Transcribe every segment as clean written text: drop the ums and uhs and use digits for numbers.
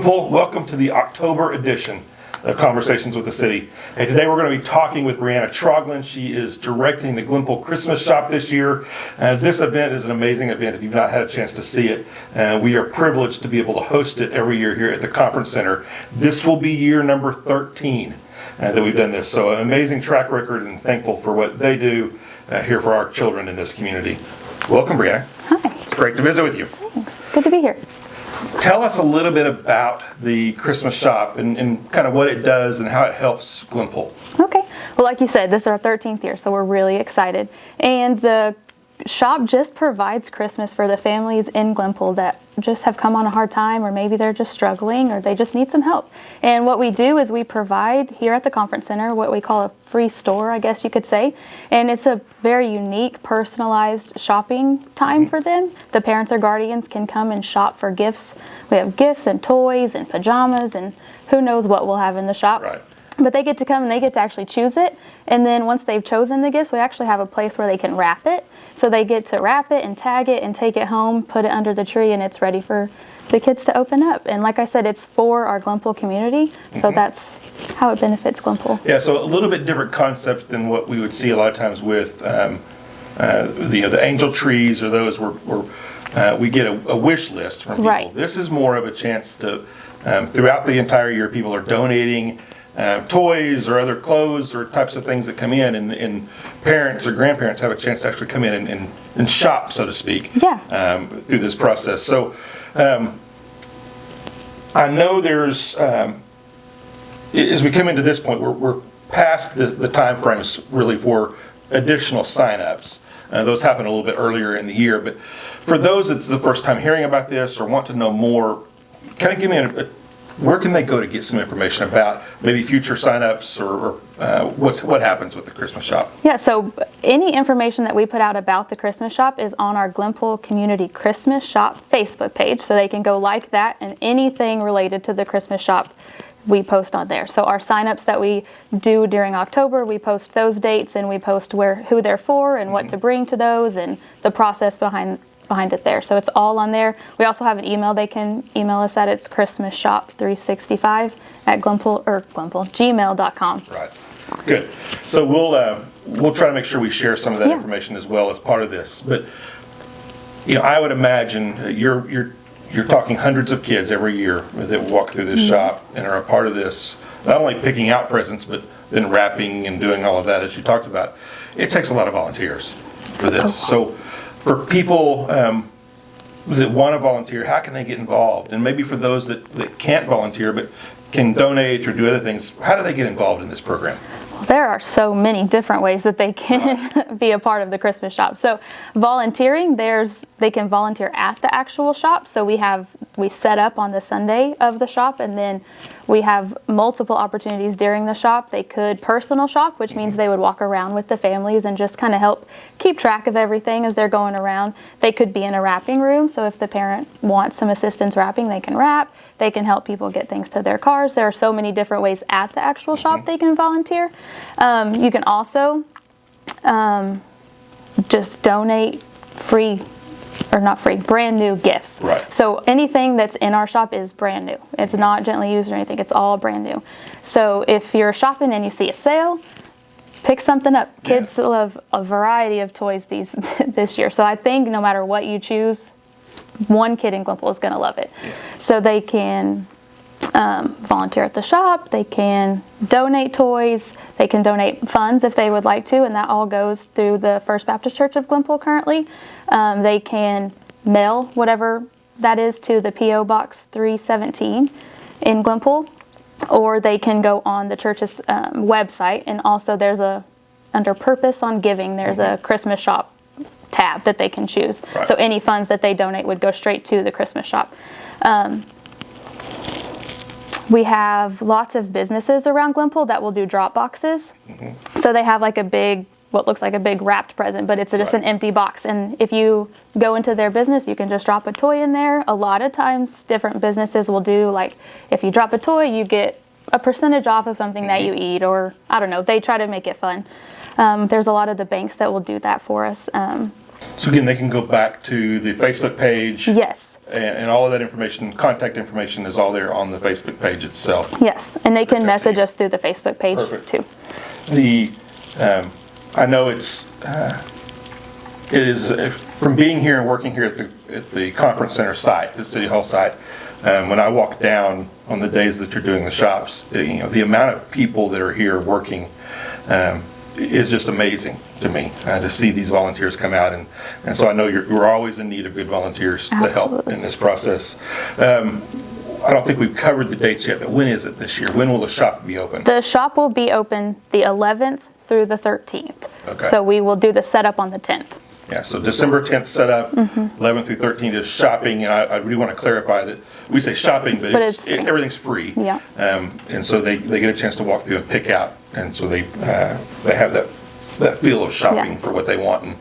Glenpool, welcome to the October edition of Conversations with the City. And today we're going to be talking with Brianna Troglin. She is directing the Glenpool Christmas Shoppe this year. This event is an amazing event if you've not had a chance to see it. We are privileged to be able to host it every year here at the Conference Center. This will be year number 13 that we've done this. So an amazing track record, and thankful for what they do here for our children in this community. Welcome, Brianna. Hi. It's great to visit with you. Thanks. Good to be here. Tell us a little bit about the Christmas Shoppe and kind of what it does and how it helps Glenpool. Okay. Well, like you said, this is our 13th year, so we're really excited. And the shop just provides Christmas for the families in Glenpool that just have come on a hard time, or maybe they're just struggling, or they just need some help. And what we do is we provide here at the Conference Center what we call a free store, I guess you could say. And it's a very unique, personalized shopping time for them. The parents or guardians can come and shop for gifts. We have gifts and toys and pajamas and who knows what we'll have in the shop. Right. But they get to come and they get to actually choose it. And then once they've chosen the gifts, we actually have a place where they can wrap it. So they get to wrap it and tag it and take it home, put it under the tree, and it's ready for the kids to open up. And like I said, it's for our Glenpool community. So that's how it benefits Glenpool. Yeah, so a little bit different concept than what we would see a lot of times with the angel trees or those where we get a wish list from people. Right. This is more of a chance to, throughout the entire year, people are donating toys or other clothes or types of things that come in, and parents or grandparents have a chance to actually come in and shop, so to speak, through this process. So I know there's, as we come into this point, we're past the time frames really for additional sign-ups. Those happen a little bit earlier in the year, but for those that's the first time hearing about this or want to know more, kind of give me where can they go to get some information about maybe future signups or what happens with the Christmas Shoppe? Yeah, so any information that we put out about the Christmas Shoppe is on our Glenpool Community Christmas Shoppe Facebook page, so they can go like that, and anything related to the Christmas Shoppe we post on there. So our signups that we do during October, we post those dates, and we post who they're for and what to bring to those and the process behind it there. So it's all on there. We also have an email they can email us at. It's christmasshoppe365 at gmail.com. Right. Good. So we'll try to make sure we share some of that information as well as part of this. But I would imagine you're talking hundreds of kids every year that walk through this shop and are a part of this, not only picking out presents, but then wrapping and doing all of that, as you talked about. It takes a lot of volunteers for this. So for people that want to volunteer, how can they get involved? And maybe for those that can't volunteer but can donate or do other things, how do they get involved in this program? Well, there are so many different ways that they can be a part of the Christmas Shoppe. So volunteering, they can volunteer at the actual shop. So we set up on the Sunday of the shop, and then we have multiple opportunities during the shop. They could personal shop, which means they would walk around with the families and just kind of help keep track of everything as they're going around. They could be in a wrapping room, so if the parent wants some assistance wrapping, they can wrap. They can help people get things to their cars. There are so many different ways at the actual shop they can volunteer. You can also just donate brand new gifts. Right. So anything that's in our shop is brand new. It's not gently used or anything. It's all brand new. So if you're shopping and you see a sale, pick something up. Kids love a variety of toys this year. So I think no matter what you choose, one kid in Glenpool is going to love it. Yeah. So they can volunteer at the shop, they can donate toys, they can donate funds if they would like to, and that all goes through the First Baptist Church of Glenpool currently. They can mail whatever that is to the P.O. Box 317 in Glenpool, or they can go on the church's website, and also there's under Purpose on Giving, there's a Christmas Shoppe tab that they can choose. Right. So any funds that they donate would go straight to the Christmas Shoppe. We have lots of businesses around Glenpool that will do drop boxes. So they have what looks like a big wrapped present, but it's just an empty box. And if you go into their business, you can just drop a toy in there. A lot of times different businesses will do, if you drop a toy, you get a percentage off of something that you eat, or I don't know, they try to make it fun. There's a lot of the banks that will do that for us. So again, they can go back to the Facebook page. Yes. And all of that information, contact information, is all there on the Facebook page itself. Yes, and they can message us through the Facebook page too. I know it is from being here and working here at the conference center site, the City Hall site. When I walk down on the days that you're doing the shops, the amount of people that are here working is just amazing to me, to see these volunteers come out, and so I know you're always in need of good volunteers to help in this process. I don't think we've covered the dates yet, but when is it this year? When will the shop be open? The shop will be open the 11th through the 13th. Okay. So we will do the setup on the 10th. Yeah, so December 10th setup, 11th through 13th is shopping, and I really want to clarify that we say shopping, but everything's free. Yeah. And so they get a chance to walk through and pick out, and so they have that feel of shopping for what they want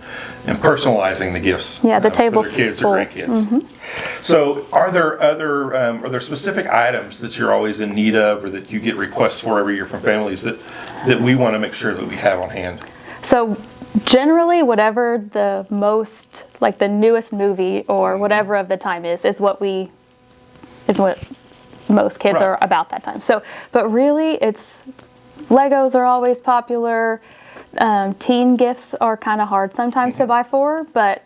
and personalizing the gifts. Yeah, the for table's their kids full. or grandkids. So are there specific items that you're always in need of, or that you get requests for every year from families that we want to make sure that we have on hand? So generally, whatever the most, like the newest movie or whatever of the time is what most kids are about that time. So, but really, it's Legos are always popular. Teen gifts are kind of hard sometimes to buy for, but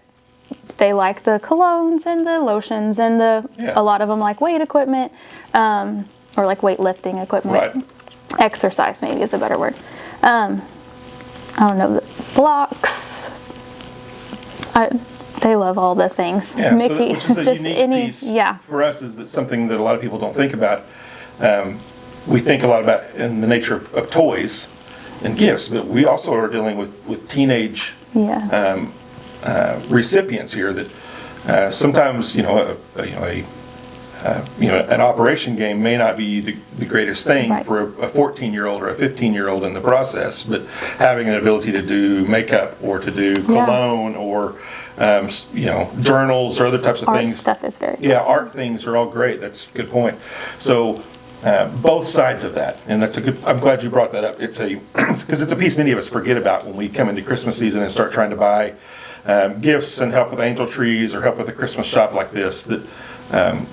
they like the colognes and the lotions and a lot of them like weight equipment, or like weightlifting equipment. Right. Exercise maybe is a better word. I don't know, the blocks. They love all the things. Yeah, Mickey, which is a just unique piece for us, is that something that a lot of people don't think about. We think a lot about in the nature of toys and gifts, but we also are dealing with teenage recipients here that sometimes an operation game may not be the greatest thing for a 14-year-old or a 15-year-old in the process, but having an ability to do makeup or to do cologne or journals or other types of things. Art stuff is very cool. Art things are all great. That's a good point. So both sides of that, and I'm glad you brought that up. Because it's a piece many of us forget about when we come into Christmas season and start trying to buy gifts and help with angel trees or help with a Christmas shop like this, that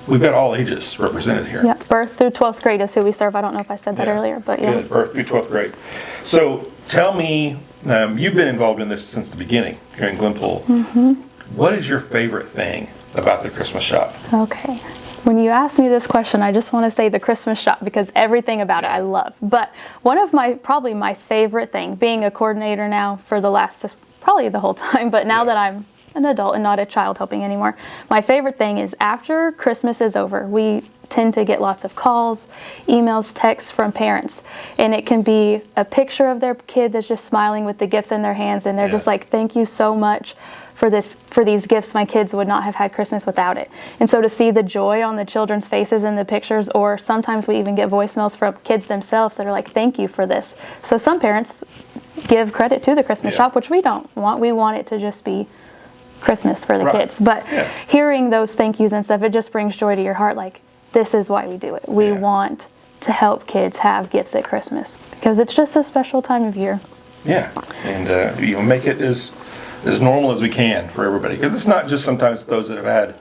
we've got all ages represented here. Yeah, birth through 12th grade is who we serve. I don't know if I said that earlier, but Good, birth through 12th grade. So tell me, you've been involved in this since the beginning here in Glenpool. What is your favorite thing about the Christmas shop? Okay. When you ask me this question, I just want to say the Christmas shop, because everything about it I love. But one of probably my favorite thing, being a coordinator now for probably the whole time, but now that I'm an adult and not a child helping anymore, my favorite thing is after Christmas is over, we tend to get lots of calls, emails, texts from parents, and it can be a picture of their kid that's just smiling with the gifts in their hands, and they're just like, thank you so much for these gifts. My kids would not have had Christmas without it. And so to see the joy on the children's faces in the pictures, or sometimes we even get voicemails from kids themselves that are like, thank you for this. So some parents give credit to the Christmas shop, which we don't want. We want it to just be Christmas for the kids. But hearing those thank yous and stuff, it just brings joy to your heart. Like, this is why we do it. We want to help kids have gifts at Christmas, because it's just a special time of year. Yeah, and make it as normal as we can for everybody, because it's not just sometimes those that have had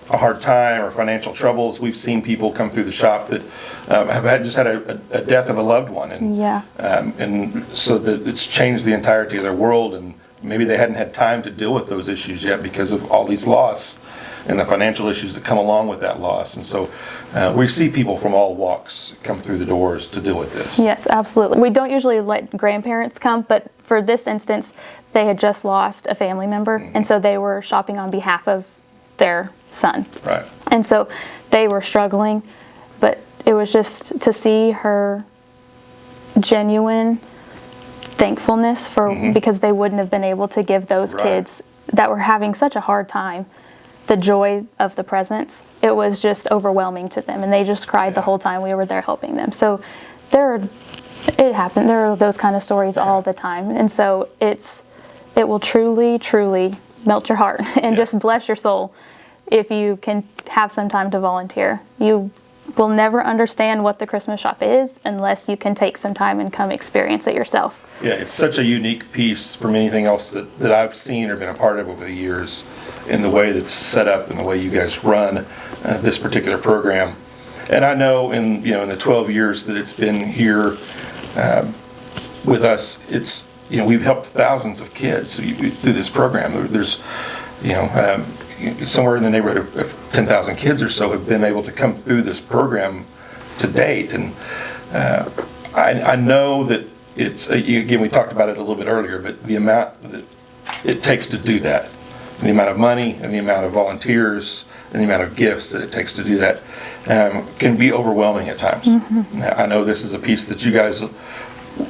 a hard time or financial troubles. We've seen people come through the shop that have had a death of a loved one, and so that it's changed the entirety of their world, and maybe they hadn't had time to deal with those issues yet because of all these loss and the financial issues that come along with that loss. And so we see people from all walks come through the doors to deal with this. Yes, absolutely. We don't usually let grandparents come, but for this instance, they had just lost a family member, and so they were shopping on behalf of their son. Right. And so they were struggling, but it was just to see her genuine thankfulness for because they wouldn't have been able to give those kids that were having such a hard time the joy of the presents. It was just overwhelming to them, and they just cried the whole time we were there helping them. So it happened. There are those kind of stories all the time, and so it will truly, truly melt your heart and just bless your soul if you can have some time to volunteer. You will never understand what the Christmas shop is unless you can take some time and come experience it yourself. Yeah, it's such a unique piece from anything else that I've seen or been a part of over the years in the way that's set up and the way you guys run this particular program. And I know in the 12 years that it's been here with us, it's we've helped thousands of kids through this program. There's somewhere in the neighborhood of 10,000 kids or so have been able to come through this program to date. And I know that it's, again, we talked about it a little bit earlier, but the amount that it takes to do that, and the amount of money and the amount of volunteers and the amount of gifts that it takes to do that can be overwhelming at times. Mm-hmm. I know this is a piece that you guys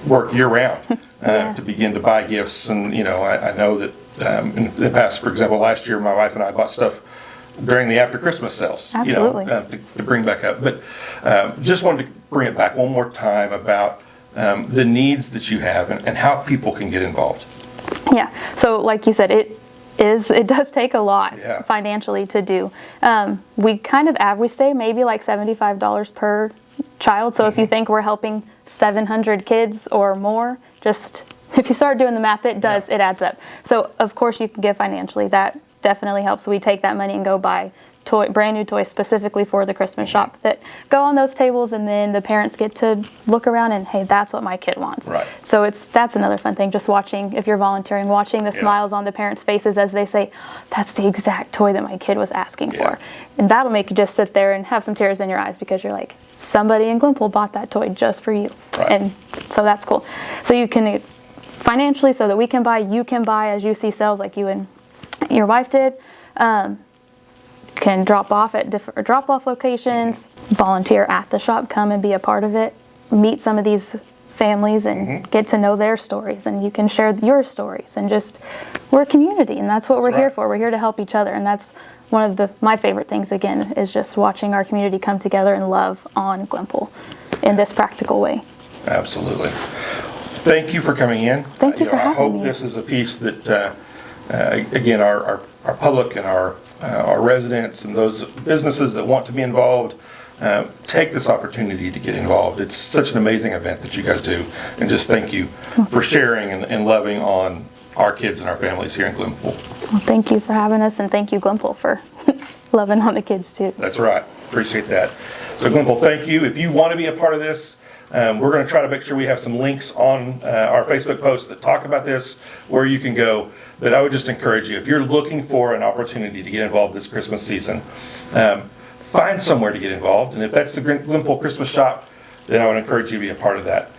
work year round to begin to buy gifts. And, I know that in the past, for example, last year, my wife and I bought stuff during the after Christmas sales, Absolutely. To bring back up. But just wanted to bring it back one more time about the needs that you have and how people can get involved. Yeah. So like you said, it does take a lot financially to do. We kind of we say maybe like $75 per child. So if you think we're helping 700 kids or more, just if you start doing the math, it adds up. So of course you can give financially. That definitely helps. We take that money and go buy brand new toys specifically for the Christmas shop that go on those tables, and then the parents get to look around and, hey, that's what my kid wants. Right. So that's another fun thing, just watching, if you're volunteering, watching the smiles on the parents' faces as they say, that's the exact toy that my kid was asking for. And that'll make you just sit there and have some tears in your eyes because you're like, somebody in Glenpool bought that toy just for you. Right. And so that's cool. So you can financially, so that we can buy, you can buy as you see sales like you and your wife did. Can drop off at different drop-off locations, volunteer at the shop, come and be a part of it, meet some of these families and get to know their stories, and you can share your stories, and just, we're a community, and that's what we're here for. We're here to help each other, and that's one of my favorite things, again, is just watching our community come together and love on Glenpool in this practical way. Absolutely. Thank you for coming in. Thank you for having me. I hope this is a piece that, again, our public and our residents and those businesses that want to be involved take this opportunity to get involved. It's such an amazing event that you guys do, and just thank you for sharing and loving on our kids and our families here in Glenpool. Well, thank you for having us, and thank you, Glenpool, for loving on the kids too. That's right. Appreciate that. So Glenpool, thank you. If you want to be a part of this, we're going to try to make sure we have some links on our Facebook posts that talk about this, where you can go. But I would just encourage you, if you're looking for an opportunity to get involved this Christmas season, find somewhere to get involved. And if that's the Glenpool Christmas Shop, then I would encourage you to be a part of that.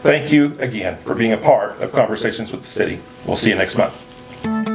Thank you again for being a part of Conversations with the City. We'll see you next month.